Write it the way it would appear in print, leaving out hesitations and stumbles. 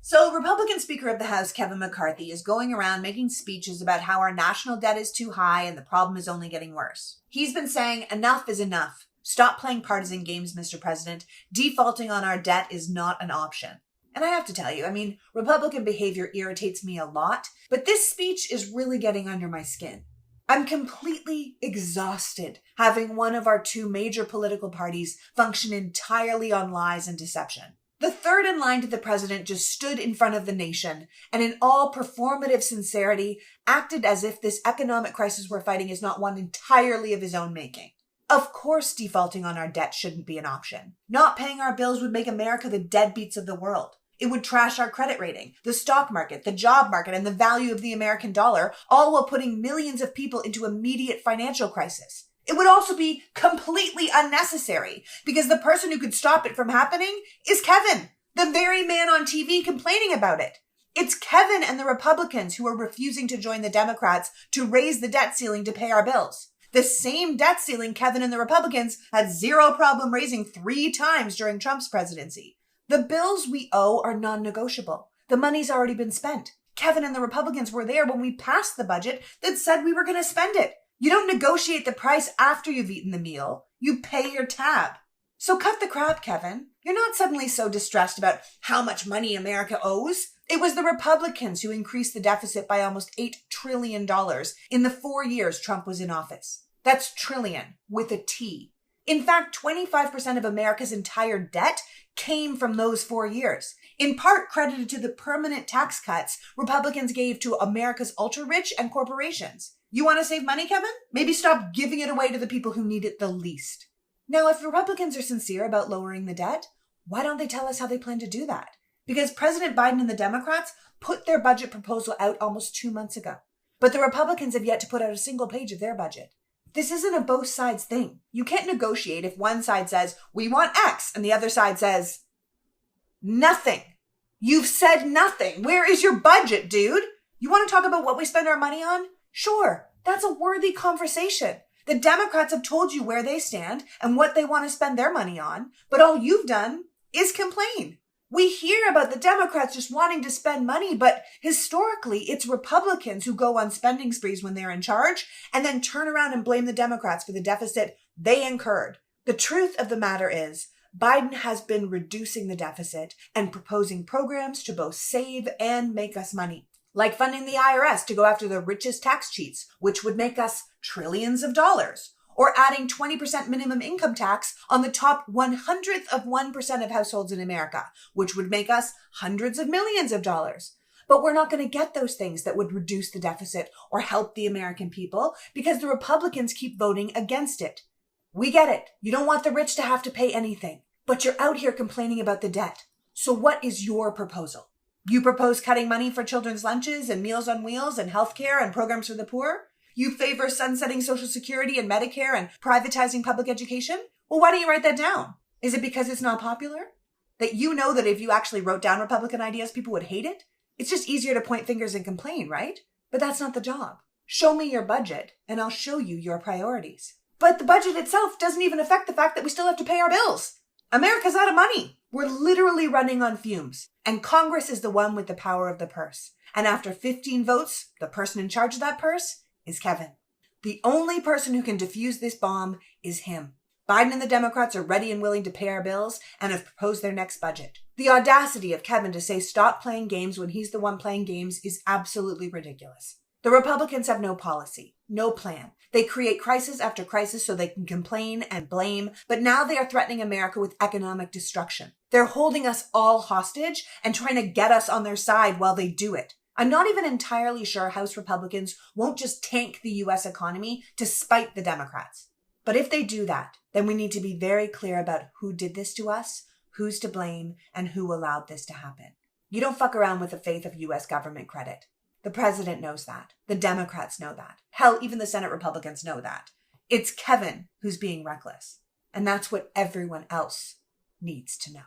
So, Republican Speaker of the House Kevin McCarthy is going around making speeches about how our national debt is too high and the problem is only getting worse. He's been saying enough is enough. Stop playing partisan games, Mr. President. Defaulting on our debt is not an option. And I have to tell you, Republican behavior irritates me a lot, but this speech is really getting under my skin. I'm completely exhausted having one of our two major political parties function entirely on lies and deception. The third in line to the president just stood in front of the nation and in all performative sincerity acted as if this economic crisis we're fighting is not one entirely of his own making. Of course, defaulting on our debt shouldn't be an option. Not paying our bills would make America the deadbeats of the world. It would trash our credit rating, the stock market, the job market, and the value of the American dollar, all while putting millions of people into immediate financial crisis. It would also be completely unnecessary because the person who could stop it from happening is Kevin, the very man on TV complaining about it. It's Kevin and the Republicans who are refusing to join the Democrats to raise the debt ceiling to pay our bills. The same debt ceiling Kevin and the Republicans had zero problem raising 3 times during Trump's presidency. The bills we owe are non-negotiable. The money's already been spent. Kevin and the Republicans were there when we passed the budget that said we were going to spend it. You don't negotiate the price after you've eaten the meal. You pay your tab. So cut the crap, Kevin. You're not suddenly so distressed about how much money America owes. It was the Republicans who increased the deficit by almost $8 trillion in the 4 years Trump was in office. That's trillion with a T. In fact, 25% of America's entire debt came from those 4 years, in part credited to the permanent tax cuts Republicans gave to America's ultra-rich and corporations. You want to save money, Kevin? Maybe stop giving it away to the people who need it the least. Now, if Republicans are sincere about lowering the debt, why don't they tell us how they plan to do that? Because President Biden and the Democrats put their budget proposal out almost 2 months ago. But the Republicans have yet to put out a single page of their budget. This isn't a both sides thing. You can't negotiate if one side says, we want X, and the other side says, nothing. You've said nothing. Where is your budget, dude? You want to talk about what we spend our money on? Sure, that's a worthy conversation. The Democrats have told you where they stand and what they want to spend their money on, but all you've done is complain. We hear about the Democrats just wanting to spend money, but historically, it's Republicans who go on spending sprees when they're in charge and then turn around and blame the Democrats for the deficit they incurred. The truth of the matter is, Biden has been reducing the deficit and proposing programs to both save and make us money. Like funding the IRS to go after the richest tax cheats, which would make us trillions of dollars, or adding 20% minimum income tax on the top 1% of households in America, which would make us hundreds of millions of dollars. But we're not going to get those things that would reduce the deficit or help the American people because the Republicans keep voting against it. We get it. You don't want the rich to have to pay anything, but you're out here complaining about the debt. So what is your proposal? You propose cutting money for children's lunches and Meals on Wheels and healthcare and programs for the poor? You favor sunsetting Social Security and Medicare and privatizing public education? Well, why don't you write that down? Is it because it's not popular? That you know that if you actually wrote down Republican ideas, people would hate it? It's just easier to point fingers and complain, right? But that's not the job. Show me your budget and I'll show you your priorities. But the budget itself doesn't even affect the fact that we still have to pay our bills. America's out of money. We're literally running on fumes. And Congress is the one with the power of the purse. And after 15 votes, the person in charge of that purse is Kevin. The only person who can defuse this bomb is him. Biden and the Democrats are ready and willing to pay our bills and have proposed their next budget. The audacity of Kevin to say stop playing games when he's the one playing games is absolutely ridiculous. The Republicans have no policy, no plan. They create crisis after crisis so they can complain and blame, but now they are threatening America with economic destruction. They're holding us all hostage and trying to get us on their side while they do it. I'm not even entirely sure House Republicans won't just tank the U.S. economy to spite the Democrats. But if they do that, then we need to be very clear about who did this to us, who's to blame, and who allowed this to happen. You don't fuck around with the faith of U.S. government credit. The president knows that. The Democrats know that. Hell, even the Senate Republicans know that. It's Kevin who's being reckless. And that's what everyone else needs to know.